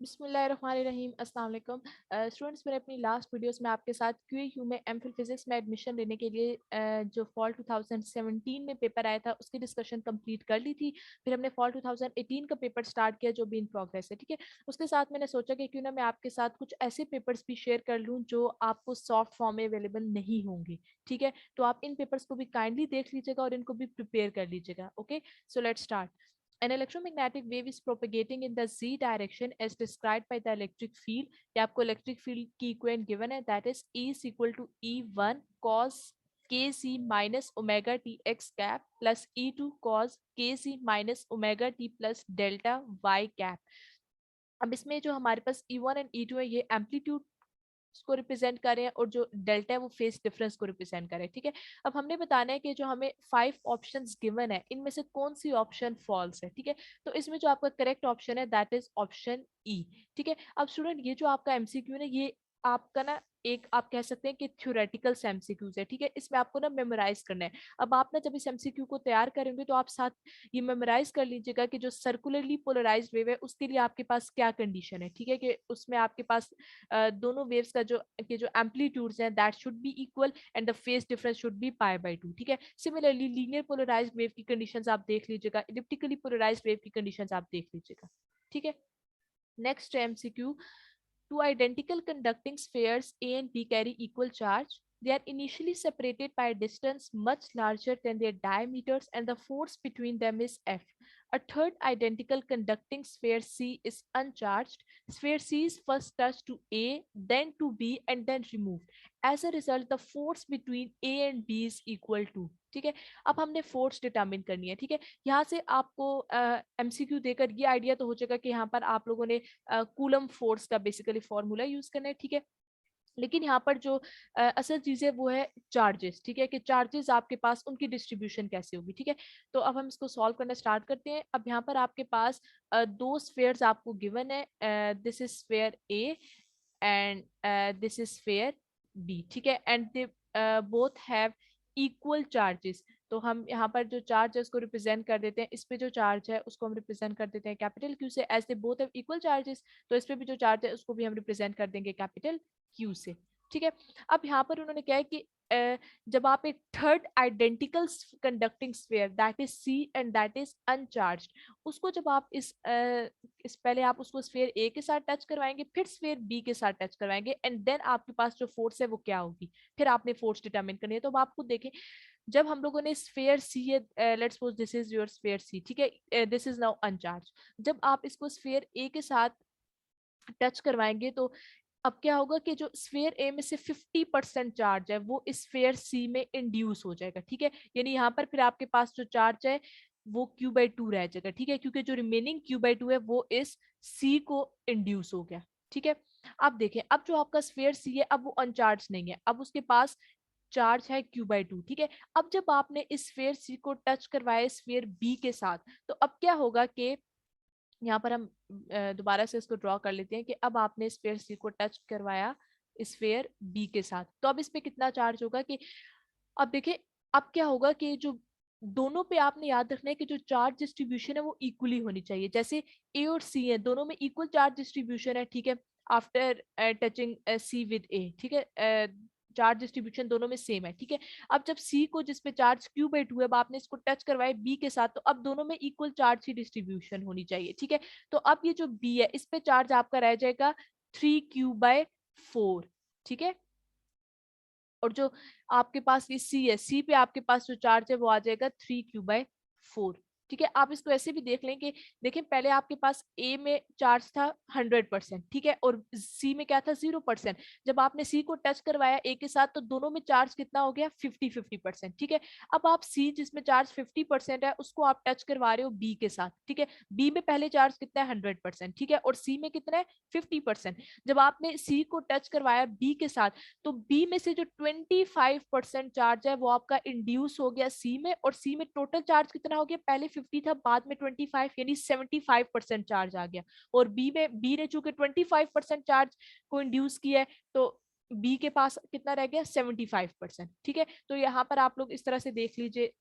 बिस्मिल्लाहिर्रहमानिर्रहीम अस्सलाम वालेकुम। स्टूडेंट्स, मैंने अपनी लास्ट वीडियोस में आपके साथ क्यूयू में एमफिल फिजिक्स में एडमिशन लेने के लिए जो फॉल 2017 में पेपर आया था उसकी डिस्कशन कंप्लीट कर ली थी। फिर हमने फॉल 2018 का पेपर स्टार्ट किया जो भी इन प्रोग्रेस है, ठीक है। उसके साथ मैंने सोचा कि क्यों ना मैं आपके साथ कुछ ऐसे पेपर्स भी शेयर कर लूँ जो आपको सॉफ्ट फॉर्म में अवेलेबल नहीं होंगे, ठीक है। तो आप इन पेपर्स को भी काइंडली देख लीजिएगा और इनको भी प्रिपेयर कर लीजिएगा। Okay, so let's start. An electromagnetic wave is propagating in the z direction as described by the electric field. ये आपको electric field की equation given है, that is E is equal to E1 cos kc minus omega t x cap plus E2 cos kc minus omega t plus delta y cap. अब इसमें जो हमारे पास E1 and E2 है ये amplitude को represent कर रहे हैं और जो डेल्टा है वो फेस डिफरेंस को रिप्रेजेंट कर रहे हैं, ठीक है। अब हमने बताना है कि जो हमें 5 ऑप्शंस गिवन है इनमें से कौन सी ऑप्शन फॉल्स है, ठीक है। तो इसमें जो आपका करेक्ट ऑप्शन है दैट इज ऑप्शन ई, ठीक है। अब स्टूडेंट ये जो आपका एमसीक्यू है ये आपका ना एक आप कह सकते हैं कि थ्योरेटिकल एमसीक्यूज है, ठीक है। इसमें आपको ना मेमोराइज करना है। अब आप ना जब इस एमसीक्यू को तैयार करेंगे तो आप साथ ये मेमोराइज कर लीजिएगा कि जो सर्कुलरली पोलराइज्ड वेव है उसके लिए आपके पास क्या कंडीशन है, ठीक है। कि उसमें आपके पास दोनों वेव्स का जो एम्पलीट्यूड्स हैं that should be equal and the phase difference should be pi by 2, ठीक है। सिमिलरली लीनियर पोलराइज्ड वेव की कंडीशंस आप देख लीजिएगा, इलिप्टिकली पोलराइज्ड वेव की कंडीशंस आप देख लीजिएगा, ठीक है। Next MCQ, two identical conducting spheres A and B carry equal charge. They are initially separated by a distance much larger than their diameters and the force between them is F. A third identical conducting sphere C is uncharged. Sphere C is first touched to A, then to B and then removed. As a result, the force between A and B is equal to, ठीक है। अब हमने force determine करनी है, ठीक है। यहाँ से आपको एमसीक्यू देकर ये आइडिया तो हो जाएगा कि यहाँ पर आप लोगों ने कूलम फोर्स का बेसिकली फॉर्मूला यूज करना है, ठीक है। लेकिन यहाँ पर जो असल चीज है वो है चार्जेस, ठीक है। कि चार्जेस आपके पास उनकी डिस्ट्रीब्यूशन कैसे होगी, ठीक है। तो अब हम इसको सॉल्व करना स्टार्ट करते हैं। अब यहाँ पर आपके पास दो स्फेयर्स आपको गिवन है, this is sphere A and this is sphere B, ठीक है। And they both have equal charges. तो हम यहाँ पर जो चार्ज है उसको रिप्रेजेंट कर देते हैं, इस पे जो चार्ज है उसको हम रिप्रेजेंट कर देते हैं कैपिटल क्यू से, as they both have equal charges. तो इस पे भी जो चार्ज है उसको भी हम रिप्रेजेंट कर देंगे कैपिटल क्यू से, ठीक है। अब यहाँ पर उन्होंने क्या है कि जब आप एक third identical conducting sphere that is C and that is uncharged, उसको जब आप इस पहले आप उसको स्फीयर ए के साथ टच करवाएंगे, फिर स्फीयर बी के साथ टच करवाएंगे एंड देन आपके पास जो फोर्स है वो क्या होगी, फिर आपने फोर्स डिटरमिन करनी है। तो अब आपको देखें, जब हम लोगों ने स्फीयर सी है, let's suppose this is your sphere C, ठीक है, दिस इज नाउ अनचार्ज। जब आप इसको स्फीयर ए के साथ टच करवाएंगे तो अब क्या होगा कि जो स्फीयर ए में से 50% चार्ज है वो स्फीयर सी में इंड्यूस हो जाएगा, ठीक है। यानी यहाँ पर फिर आपके पास जो चार्ज है वो Q/2 रह जाएगा, ठीक है। क्योंकि जो रिमेनिंग Q/2 है वो इस सी को इंड्यूस हो गया, ठीक है। अब देखें, अब जो आपका स्फीयर सी है अब वो अनचार्ज नहीं है, अब उसके पास चार्ज है Q/2, ठीक है। अब जब आपने इस स्फीयर सी को टच करवाया स्फीयर बी के साथ, तो अब क्या होगा कि यहाँ पर हम दोबारा से इसको ड्रॉ कर लेते हैं कि अब आपने स्फीयर सी को टच करवाया स्फीयर बी के साथ, तो अब इस पे कितना चार्ज होगा कि अब देखिए, अब क्या होगा कि जो दोनों पे आपने याद रखना है कि जो चार्ज डिस्ट्रीब्यूशन है वो इक्वली होनी चाहिए। जैसे ए और सी है, दोनों में इक्वल चार्ज डिस्ट्रीब्यूशन है, ठीक है। आफ्टर टचिंग सी विद ए, ठीक है, चार्ज डिस्ट्रीब्यूशन दोनों में सेम है, ठीक है। अब जब सी को जिसपे चार्ज Q/2 है, अब आपने इसको टच करवाया बी के साथ, तो अब दोनों में इक्वल चार्ज की डिस्ट्रीब्यूशन होनी चाहिए, ठीक है। तो अब ये जो बी है इस पे चार्ज आपका रह जाएगा 3Q/4, ठीक है। और जो आपके पास ये सी है, सी पे आपके पास जो चार्ज है वो आ जाएगा 3Q/4, ठीक है। आप इसको ऐसे भी देख लें कि देखें, पहले आपके पास ए में चार्ज था 100%, ठीक है, और सी में क्या था 0%। जब आपने सी को टच करवाया ए के साथ तो दोनों में चार्ज कितना हो गया 50-50%, ठीक है। अब आप सी जिसमें चार्ज 50% है उसको आप टच करवा रहे हो बी के साथ, ठीक है। बी में पहले चार्ज कितना है 100%, ठीक है, और सी में कितना है 50%। जब आपने सी को टच करवाया बी के साथ तो बी में से जो 25% चार्ज है वो आपका इंड्यूस हो गया सी में, और सी में टोटल चार्ज कितना हो गया, पहले 50 था बाद में 25, यानी 75% चार्ज आ गया। और बी ने चूंकि 25% चार्ज को इंड्यूस किया है तो बी के पास कितना रह गया 75%, ठीक है। तो यहाँ पर आप लोग इस तरह से देख लीजिए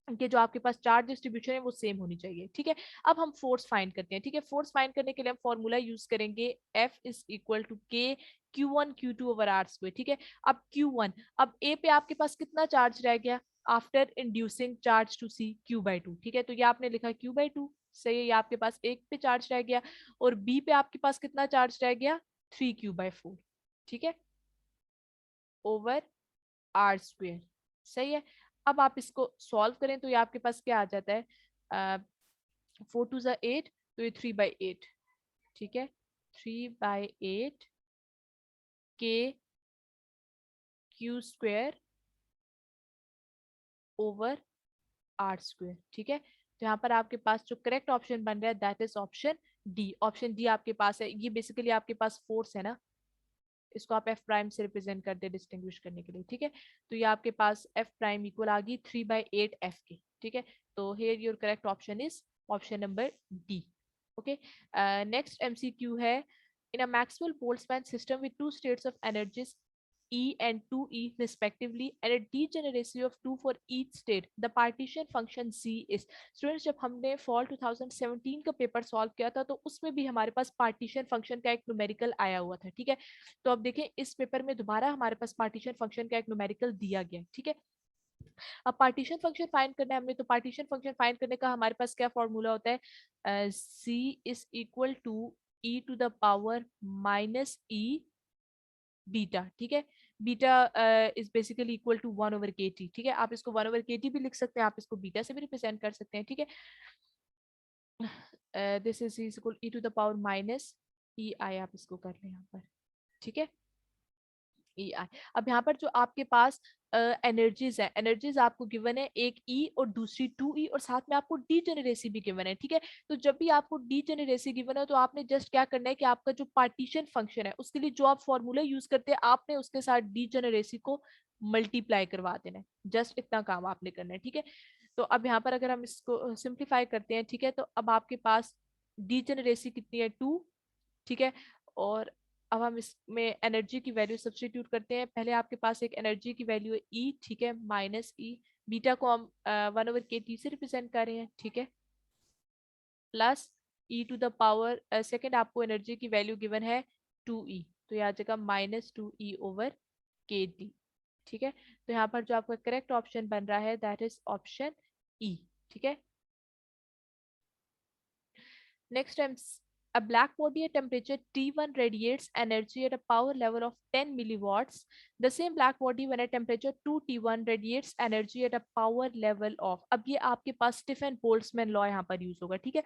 कि जो आपके पास चार्ज डिस्ट्रीब्यूशन है वो सेम होनी चाहिए, ठीक है। अब हम फोर्स फाइंड करते हैं, ठीक है। फोर्स फाइंड करने के लिए हम फॉर्मूला यूज करेंगे F इज इक्वल टू के Q1 Q2 over are square, ठीक है। अब Q1, अब A पे आपके पास कितना चार्ज रह गया after inducing charge to C Q/2, ठीक है। तो ये आपने लिखा Q/2, सही है। ये आपके पास एक पे चार्ज रह गया, और B पे आपके पास कितना चार्ज रह गया 3Q/4, ठीक है, ओवर आर स्क्वेयर, सही है। अब आप इसको सॉल्व करें तो ये आपके पास क्या आ जाता है, 4 2 8, तो ये 3/8, ठीक है। 3/8 के Q square over R square, ठीक है। तो यहाँ पर आपके पास जो करेक्ट ऑप्शन बन रहा है that is option D. Option D आपके पास है। ये बेसिकली आपके पास फोर्स है ना, इसको आप एफ प्राइम से रिप्रेजेंट कर दे डिस्टिंग्विश करने के लिए, ठीक है। तो ये आपके पास एफ प्राइम इक्वल आ गई 3/8 एफ के, ठीक है। तो here your correct option is option number D. Okay, next MCQ है, in a Maxwell Boltzmann system with two states of energies E and 2E respectively and a degeneracy of 2 for each state, the partition function Z is। Students, जब हमने fall 2017 का paper solve किया था तो उसमें भी हमारे पास पार्टीशन फंक्शन का एक न्यूमेरिकल आया हुआ था, ठीक है। तो अब देखें इस पेपर में दोबारा हमारे पास पार्टीशन फंक्शन का एक न्यूमेरिकल दिया गया, ठीक है। अब पार्टीशन फंक्शन फाइंड करना है हमने, तो पार्टीशन फंक्शन फाइंड करने का हमारे पास क्या फॉर्मूला होता है, C is equal to e to the power minus e beta, ठीक है। Beta is basically equal to 1/kT, ठीक है। आप इसको 1/kT भी लिख सकते हैं, आप इसको बीटा से भी रिप्रेजेंट कर सकते हैं, ठीक है। This is equal e to the power minus E I, आप इसको कर लें यहाँ पर, ठीक है। ई आई। अब यहाँ पर जो आपके पास एनर्जीज है, एनर्जीज आपको गिवन है, एक ई और दूसरी 2E, और साथ में आपको डीजेनरेसी भी गिवन है, ठीक है। तो जब भी आपको डीजेनरेसी गिवन है तो आपने जस्ट क्या करना है कि आपका जो पार्टीशन फंक्शन है उसके लिए जो आप फॉर्मूला यूज करते हैं आपने उसके साथ डीजेनरेसी को मल्टीप्लाई करवा देना है, जस्ट इतना काम आपने करना है, ठीक है। तो अब यहाँ पर अगर हम इसको सिंप्लीफाई करते हैं, ठीक है, तो अब आपके पास डीजेनरेसी कितनी है 2, ठीक है। और अब हम इसमें एनर्जी की वैल्यू सब्स्टिट्यूट करते हैं। पहले आपके पास एक एनर्जी की वैल्यू है ई, ठीक है, माइनस ई, बीटा को हम 1/kT से रिप्रेजेंट कर रहे हैं, ठीक है, plus e to the power second आपको एनर्जी की वैल्यू गिवन है 2E, तो यहाँ जगह -2E/kT, ठीक है। तो यहाँ पर जो आपका करेक्ट ऑप्शन बन रहा है दैट इज ऑप्शन ई, ठीक है। Next time, a black body at temperature T1 radiates energy at a power level of 10 milliwatts. The same black body when at temperature 2T1 radiates energy at a power level of। अब ये आपके पास Stefan Boltzmann law यहाँ पर use होगा, ठीक है।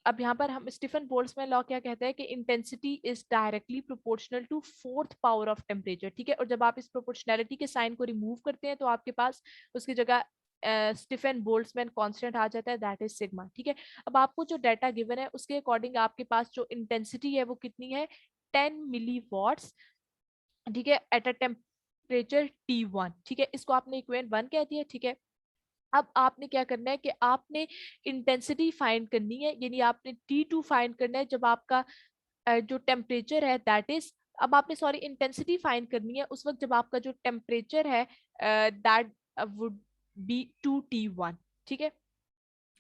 अब यहाँ पर हम स्टीफन बोल्ट्जमैन लॉ क्या कहता है कि intensity is directly proportional to fourth power of temperature, ठीक है। और जब आप इस प्रोपोर्शनैलिटी के साइन को रिमूव करते हैं तो आपके पास उसकी जगह स्टीफन बोल्ट्जमैन कांस्टेंट आ जाता है दैट इज सिग्मा, ठीक है। अब आपको जो डाटा गिवन है उसके अकॉर्डिंग आपके पास जो इंटेंसिटी है वो कितनी है 10 मिली वॉट्स, ठीक है, एट अ टेम्परेचर T1, ठीक है। इसको आपने इक्वेशन 1 कह दिया, ठीक है। अब आपने क्या करना है कि आपने इंटेंसिटी फाइंड करनी है, यानी आपने T2 फाइंड करना है जब आपका जो टेम्परेचर है दैट इज, अब आपने सॉरी इंटेंसिटी फाइंड करनी है उस वक्त जब आपका जो टेम्परेचर है दैट वुड बी 2T1, ठीक है।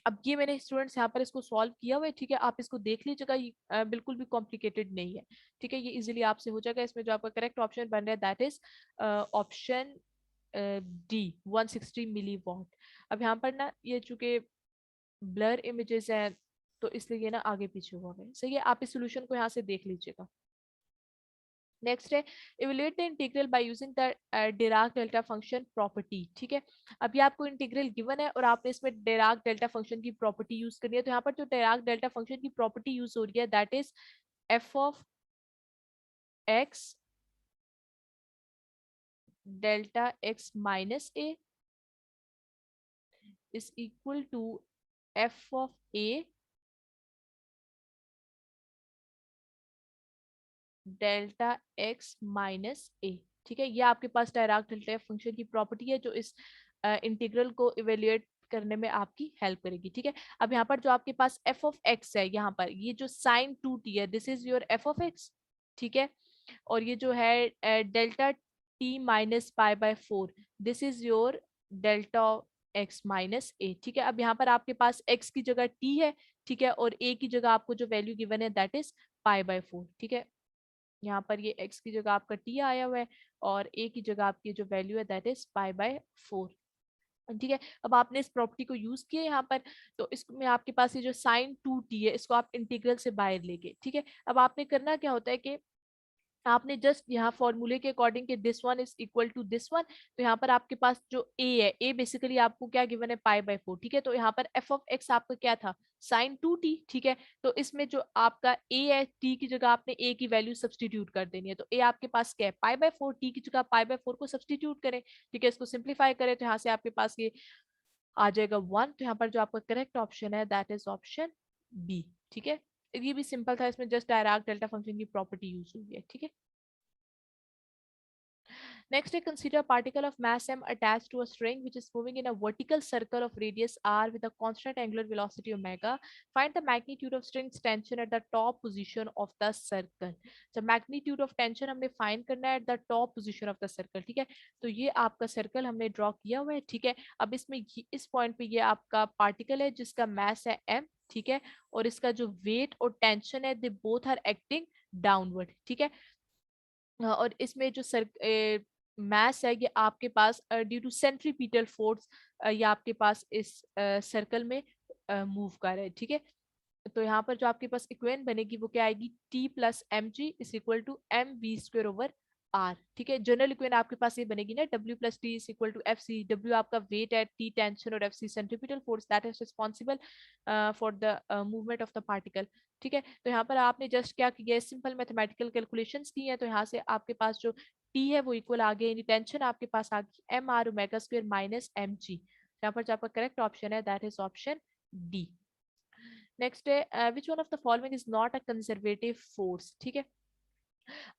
अब ये मैंने स्टूडेंट्स यहाँ पर इसको सॉल्व किया हुआ है, ठीक है, आप इसको देख लीजिएगा, ये बिल्कुल भी कॉम्प्लिकेटेड नहीं है, ठीक है। ये इजीली आपसे हो जाएगा। इसमें जो आपका करेक्ट ऑप्शन बन रहा है that is option D 160 milliwatt. अब यहाँ पर ना ये चूंकि ब्लर इमेजेस हैं तो इसलिए ये ना आगे पीछे हुआ है, सही है। आप इस सोल्यूशन को यहाँ से देख लीजिएगा। नेक्स्ट है evaluate the integral by using the Dirac delta function property, ठीक है। अभी आपको इंटीग्रल गिवन है और आपने इसमें डिराक डेल्टा फंक्शन की प्रॉपर्टी यूज करनी है। तो यहाँ पर जो डिराक डेल्टा फंक्शन की प्रॉपर्टी यूज हो रही है that is F of X delta X minus A is equal to f of a delta X minus A, ठीक है। ये आपके पास डायराक डेल्टा फंक्शन की प्रॉपर्टी है जो इस इंटीग्रल को इवेल्युएट करने में आपकी हेल्प करेगी, ठीक है। अब यहाँ पर जो आपके पास एफ ऑफ एक्स है, यहाँ पर ये जो साइन 2t है this is your F of X, ठीक है। और ये जो है delta t minus pi by 4 this is your delta x minus A. ठीक है, अब यहाँ पर आपके पास x की जगह t है, ठीक है, और a की जगह आपको जो वैल्यू गिवन है दैट इज π/4। ठीक है, यहाँ पर ये x की जगह आपका t आया हुआ है और a की जगह आपकी जो वैल्यू है दैट इज π/4। ठीक है, अब आपने इस प्रॉपर्टी को यूज किया यहाँ पर, तो इसमें आपके पास ये जो साइन 2t है इसको आप इंटीग्रल से बाहर लेके, ठीक है, अब आपने करना क्या होता है कि आपने जस्ट यहाँ फॉर्मूले के अकॉर्डिंग कि this one is equal to this one, तो यहाँ पर आपके पास जो a है, a बेसिकली आपको क्या गिवन है π/4। ठीक है, तो यहाँ पर f ऑफ x आपका क्या था साइन 2t। ठीक है, तो इसमें जो आपका a है t की जगह आपने a की वैल्यू सब्सटीट्यूट कर देनी है, तो a आपके पास क्या है π/4, t की जगह π/4 को सब्सटीट्यूट करें। ठीक है, इसको सिंप्लीफाई करें तो यहाँ से आपके पास ये आ जाएगा 1। तो यहाँ पर जो आपका करेक्ट ऑप्शन है दैट इज ऑप्शन बी। ठीक है, ये भी सिंपल था, इसमें जस्ट डायराक डेल्टा फंक्शन की प्रॉपर्टी यूज हुई है। ठीक है, next, we consider a particle of mass m attached to a string which is moving in a vertical circle of radius r with a constant angular velocity omega. Find the magnitude of string's tension at the top position of the circle. So magnitude of tension हमने find करना है at the top position of the circle. ठीक है, तो ये आपका circle हमने draw किया हुआ है। ठीक है, अब इसमें इस point पे ये आपका particle है जिसका mass है m। ठीक है, और इसका जो weight और tension है they both are acting downward। ठीक है, और इसमें जो मैस है ये आपके पास ड्यू टू सेंट्रीपिटल फोर्स ये आपके पास इस सर्कल में मूव कर रहे हैं। ठीक है, तो यहाँ पर जो आपके पास इक्वेशन बनेगी वो क्या आएगी t plus M G is equal to M V square over R. ठीक है, जनरल इक्वेशन आपके पास ये बनेगी ना w plus T is equal to F C. W आपका वेट है, t टेंशन और F C centripetal force that is responsible for the movement of the particle. ठीक है, तो यहाँ पर आपने जस्ट क्या किया है सिंपल मैथमेटिकल कैलकुलेशंस की है, तो यहाँ से आपके पास जो t है वो इक्वल आ गया, टेंशन आपके पास आ गई M R omega square minus M G. यहाँ पर जो आपका करेक्ट ऑप्शन है that is option D. Next है which one of the following is not a conservative force. ठीक है,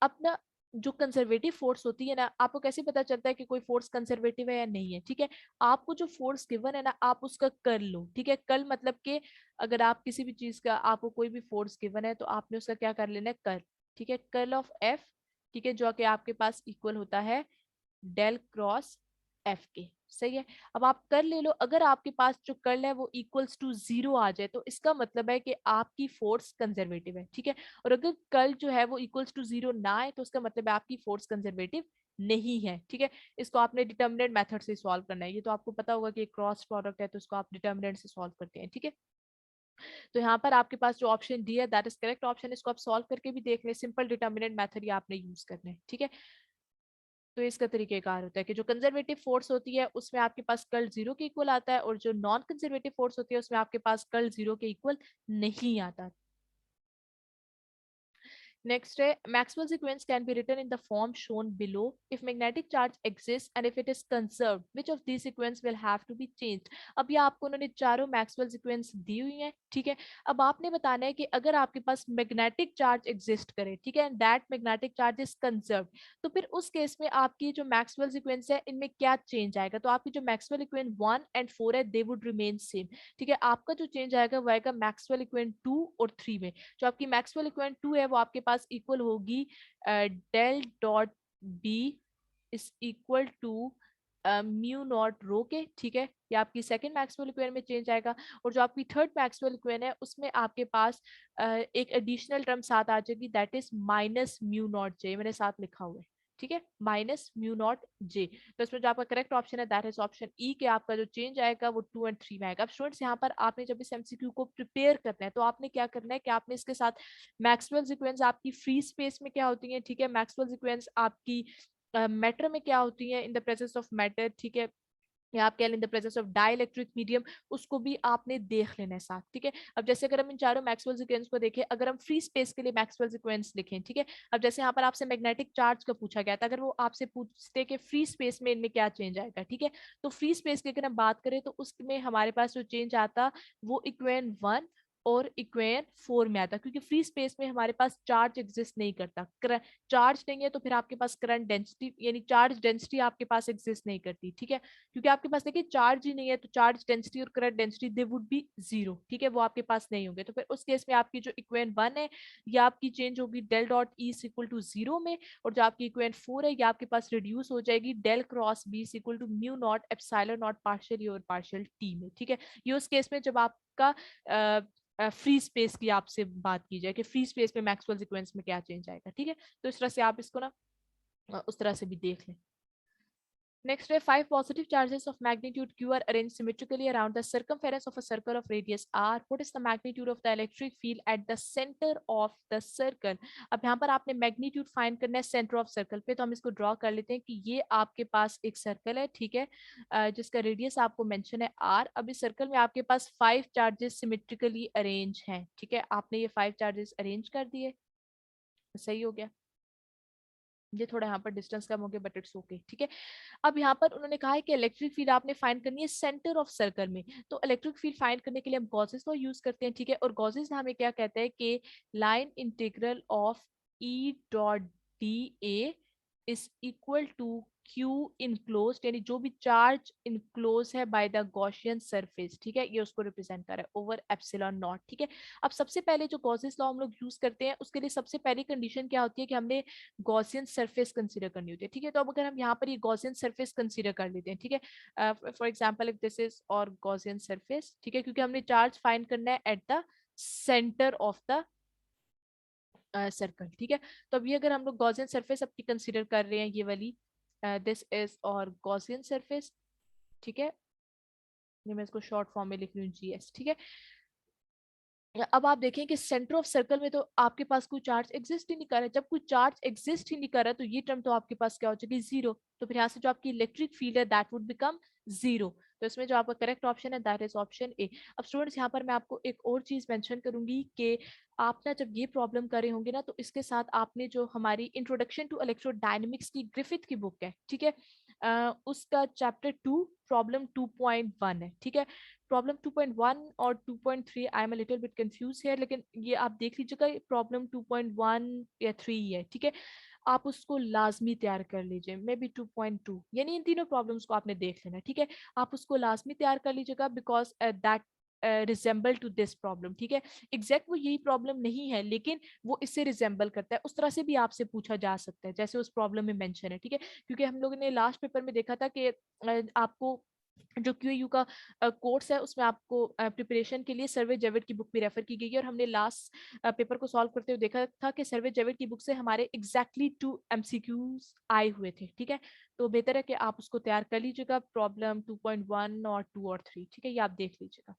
अपना जो कंजर्वेटिव फोर्स होती है ना, आपको कैसे पता चलता है कि कोई फोर्स कंजर्वेटिव है या नहीं है। ठीक है, आपको जो फोर्स गिवन है ना आप उसका कर लो। ठीक है, कल मतलब कि अगर आप किसी भी चीज का आपको कोई भी फोर्स गिवन है तो आपने उसका क्या कर लेना है कर। ठीक है, कर्ल ऑफ एफ। ठीक है, जो कि आपके पास इक्वल होता है डेल क्रॉस एफ के। सही है, अब आप कर ले लो, अगर आपके पास जो कर्ल है वो इक्वल्स टू 0 आ जाए तो इसका मतलब है कि आपकी फोर्स कंजर्वेटिव है। ठीक है, और अगर कर्ल जो है वो इक्वल्स टू 0 ना आए तो उसका मतलब है आपकी फोर्स कंजर्वेटिव नहीं है। ठीक है, इसको आपने डिटर्मिनेंट मेथड से सॉल्व करना है। ये तो आपको पता होगा कि क्रॉस प्रोडक्ट है तो इसको आप डिटर्मिनेंट से सॉल्व करते हैं। ठीक है, तो यहाँ पर आपके पास जो ऑप्शन डी है दैट इज करेक्ट ऑप्शन, इसको आप सॉल्व करके भी देख लें, सिंपल डिटर्मिनेंट मेथड ही आपने यूज करना है। ठीक है, तो इसका तरीकेकार होता है कि जो कंजर्वेटिव फोर्स होती है उसमें आपके पास कर्ल 0 के इक्वल आता है और जो नॉन कंजर्वेटिव फोर्स होती है उसमें आपके पास कर्ल 0 के इक्वल नहीं आता। Next है Maxwell's equations can be written in the form shown below if magnetic charge exists and if it is conserved which of these equations will have to be changed। अब ये आपको उन्होंने चारों Maxwell's equations दी हुई हैं। ठीक है, अब आपने बताना है कि अगर आपके पास मैग्नेटिक चार्ज एग्जिस्ट करे, ठीक है, that magnetic charge is conserved, तो फिर उस केस में आपकी जो Maxwell's equations है इनमें क्या चेंज आएगा। तो आपकी जो Maxwell equation 1 and 4 है दे वुड रिमेन सेम। ठीक है, आपका जो चेंज आएगा वो आएगा Maxwell equation 2 और 3 में। जो आपकी मैक्सवेल इक्वेशन 2 है वो आपके पास इक्वल होगी del dot B is equal to mu naught rho के। ठीक है, ये आपकी सेकंड मैक्सवेल इक्वेशन में चेंज आएगा, और जो आपकी थर्ड मैक्सवेल इक्वेशन है उसमें आपके पास एक एडिशनल टर्म साथ आ जाएगी that is minus mu naught J, मैंने साथ लिखा हुआ है। ठीक है, माइनस म्यू नॉट जे, तो इसमें जो आपका करेक्ट ऑप्शन है दैट इज ऑप्शन ई के आपका जो चेंज आएगा वो 2 और 3 में आएगा। अब स्टूडेंट्स यहाँ पर आपने जब इस एमसीक्यू को प्रिपेयर करना है तो आपने क्या करना है कि आपने इसके साथ मैक्सवेल्स इक्वेशंस आपकी फ्री स्पेस में क्या होती हैं, ठीक है, मैक्सवेल्स इक्वेशंस आपकी मैटर में क्या होती हैं in the presence of matter. ठीक है, या आप कह लें in the presence of dielectric medium, उसको भी आपने देख लेना है साथ। ठीक है, अब जैसे अगर हम इन चारों मैक्सवेल इक्वेशंस को देखें, अगर हम फ्री स्पेस के लिए मैक्सवेल इक्वेशंस लिखें, ठीक है, अब जैसे यहाँ पर आपसे मैग्नेटिक चार्ज का पूछा गया था, अगर वो आपसे पूछते कि फ्री स्पेस में इनमें क्या चेंज आएगा, ठीक है, तो फ्री स्पेस की अगर हम बात करें तो उसमें हमारे पास जो चेंज आता वो इक्वेशन 1 और इक्वेशन 4 में आता, क्योंकि फ्री स्पेस में हमारे पास चार्ज एग्जिस्ट नहीं करता। चार्ज नहीं है तो फिर आपके पास करंट डेंसिटी यानी चार्ज डेंसिटी आपके पास एग्जिस्ट नहीं करती, ठीक है, क्योंकि आपके पास देखिए चार्ज ही नहीं है तो चार्ज डेंसिटी और current density they would be zero, ठीक है, वो आपके पास नहीं होंगे। तो फिर उस केस में आपकी जो इक्वेशन 1 है ये आपकी चेंज होगी del dot E equal to zero में, और जो आपकी इक्वेशन 4 है ये आपके पास रिड्यूस हो जाएगी del cross B equal to mu naught epsilon naught partial और पार्शियल टी में, ठीक है। ये उस केस में जब आपका फ्री स्पेस की आपसे बात की जाए कि फ्री स्पेस में मैक्सवेल इक्वेशंस में क्या चेंज आएगा, ठीक है। तो इस तरह से आप इसको ना उस तरह से भी देख लें। Next, we have five positive charges of magnitude Q are arranged symmetrically around the circumference of a circle of radius R. What is the magnitude of the electric field at the center of the circle? अब यहाँ पर आपने magnitude find करना है centre of circle पे, तो हम इसको ड्रॉ कर लेते हैं कि ये आपके पास एक सर्कल है, ठीक है, जिसका रेडियस आपको मेंशन है R। अब इस सर्कल में आपके पास 5 चार्जेस सिमेट्रिकली अरेंज हैं, ठीक है, आपने ये 5 चार्जेस अरेंज कर दिए, सही हो गया। ये थोड़ा यहाँ पर डिस्टेंस कम हो गया बट इट्स ओके, ठीक है। अब यहाँ पर उन्होंने कहा है कि इलेक्ट्रिक फील्ड आपने फाइंड करनी है सेंटर ऑफ सर्कल में, तो इलेक्ट्रिक फील्ड फाइंड करने के लिए हम गॉसेस को यूज करते हैं, ठीक है, और गॉसेस हमें क्या कहते हैं कि line integral of E dot D A is equal to Q enclosed, यानी जो भी चार्ज इनक्लोज है बाय द गॉसियन सरफेस, ठीक है, ये उसको रिप्रेजेंट कर रहा है ओवर एप्सिलॉन नॉट, ठीक है। अब सबसे पहले जो गॉसेस लॉ हम लोग यूज करते हैं उसके लिए सबसे पहली कंडीशन क्या होती है कि हमने गॉसियन सरफेस कंसीडर करनी होती है, ठीक है। तो अब अगर हम यहाँ पर ये गॉसियन सरफेस कंसीडर कर लेते हैं, ठीक है, for example if this is और गॉसियन सरफेस, ठीक है, क्योंकि हमने चार्ज फाइंड करना है at the centre of the circle, ठीक है। तो अभी अगर हम लोग गॉसियन सरफेस अपनी कंसीडर कर रहे हैं, ये वाली दिस इज और गॉसियन सरफेस, ठीक है, ये मैं इसको शॉर्ट फॉर्म में लिख रही हूँ GS, ठीक है। अब आप देखें कि सेंटर ऑफ सर्कल में तो आपके पास कोई चार्ज एग्जिस्ट ही नहीं कर रहा है, जब कोई चार्ज एग्जिस्ट ही नहीं कर रहा तो ये टर्म तो आपके पास क्या हो जाएगी जीरो, तो फिर यहाँ से जो आपकी इलेक्ट्रिक फील्ड है दैट वुड बिकम जीरो। तो इसमें जो आपका करेक्ट ऑप्शन है दैट इज ऑप्शन ए। अब स्टूडेंट्स यहाँ पर मैं आपको एक और चीज मेंशन करूंगी कि आप ना जब ये प्रॉब्लम कर रहे होंगे ना तो इसके साथ आपने जो हमारी इंट्रोडक्शन टू इलेक्ट्रोडायनेमिक्स की ग्रिफिथ की बुक है, ठीक है, उसका चैप्टर 2 प्रॉब्लम 2.1 है, ठीक है। प्रॉब्लम 2.1 और 2.3 I am a little bit confuse है, लेकिन ये आप देख लीजिएगा प्रॉब्लम 2.1 या 3 है, ठीक है, आप उसको लाजमी तैयार कर लीजिए, मे बी 2.2, यानी इन तीनों प्रॉब्लम्स को आपने देख लेना, ठीक है, आप उसको लाजमी तैयार कर लीजिएगा because that resemble to this problem, ठीक है। एग्जैक्ट वो यही प्रॉब्लम नहीं है लेकिन वो इससे रिजेंबल करता है, उस तरह से भी आपसे पूछा जा सकता है जैसे उस प्रॉब्लम में मेंशन है, ठीक है, क्योंकि हम लोगों ने लास्ट पेपर में देखा था कि आपको जो QAU का कोर्स है उसमें आपको प्रिपरेशन के लिए सर्वे जेविट की बुक भी रेफर की गई है, और हमने लास्ट पेपर को सॉल्व करते हुए देखा था कि सर्वे जेविट की बुक से हमारे एग्जैक्टली 2 MCQs आए हुए थे, ठीक है। तो बेहतर है कि आप उसको तैयार कर लीजिएगा प्रॉब्लम 2.1 और 2 और 3, ठीक है, ये आप देख लीजिएगा।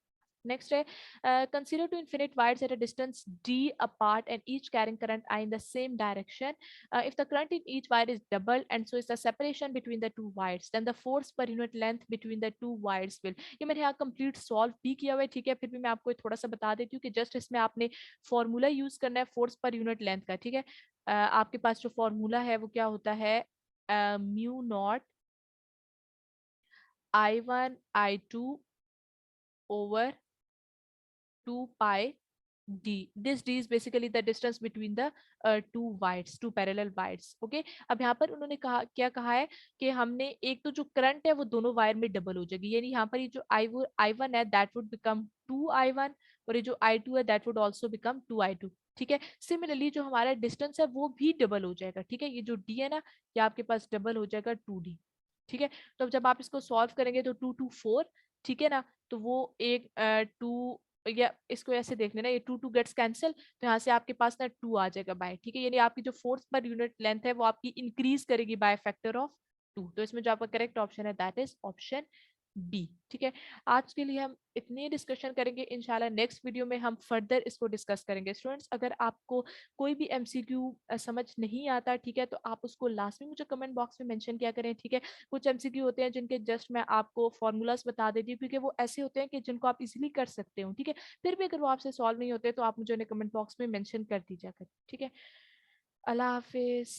नेक्स्ट है consider two infinite wires at a distance d apart and each carrying current I in the same direction. If the current in each wire is double and so is the separation between the two wires, then the force per unit length between the two wires will, ये मैंने यहाँ complete solve भी किया हुआ है, ठीक है, फिर भी मैं आपको थोड़ा सा बता देती हूँ कि जस्ट इसमें आपने फॉर्मूला यूज करना है फोर्स पर यूनिट लेंथ का, ठीक है। आपके पास जो फॉर्मूला है वो क्या होता है, mu naught I1 I2 over 2 pi d. This d is basically the distance between the two wires, two parallel wires, okay। अब यहाँ पर उन्होंने कहा क्या कहा है कि हमने एक तो जो करंट है वो दोनों वायर में डबल हो जाएगी, यानी यहाँ पर ये जो I1 है दैट वुड बिकम 2I1 और ये जो I2 है that would also become 2I2, ठीक है। सिमिलरली जो हमारा डिस्टेंस है वो भी डबल हो जाएगा, ठीक है, ये जो d है ना ये आपके पास डबल हो जाएगा 2d, ठीक है। तो अब जब आप इसको सॉल्व करेंगे तो 2 2 4, ठीक है ना, तो वो एक 2, या इसको ऐसे देख लेना, ये 2 2 गेट्स कैंसिल, तो यहाँ से आपके पास ना 2 आ जाएगा बाय, ठीक है, यानी आपकी जो फोर्स पर यूनिट लेंथ है वो आपकी इंक्रीज करेगी बाय फैक्टर ऑफ 2। तो इसमें जो आपका करेक्ट ऑप्शन है दैट इज ऑप्शन बी, ठीक है। आज के लिए हम इतनी डिस्कशन करेंगे, इंशाल्लाह नेक्स्ट वीडियो में हम फर्दर इसको डिस्कस करेंगे। स्टूडेंट्स अगर आपको कोई भी MCQ समझ नहीं आता, ठीक है, तो आप उसको लाजमी मुझे कमेंट बॉक्स में मेंशन किया करें, ठीक है। कुछ MCQ होते हैं जिनके जस्ट मैं आपको फॉर्मूलाज बता देती हूँ क्योंकि वो ऐसे होते हैं कि जिनको आप इजीली कर सकते हो, ठीक है, फिर भी अगर वो आपसे सॉल्व नहीं होते तो आप मुझे कमेंट बॉक्स में मेंशन कर दीजिए, ठीक है। अल्लाह हाफिज।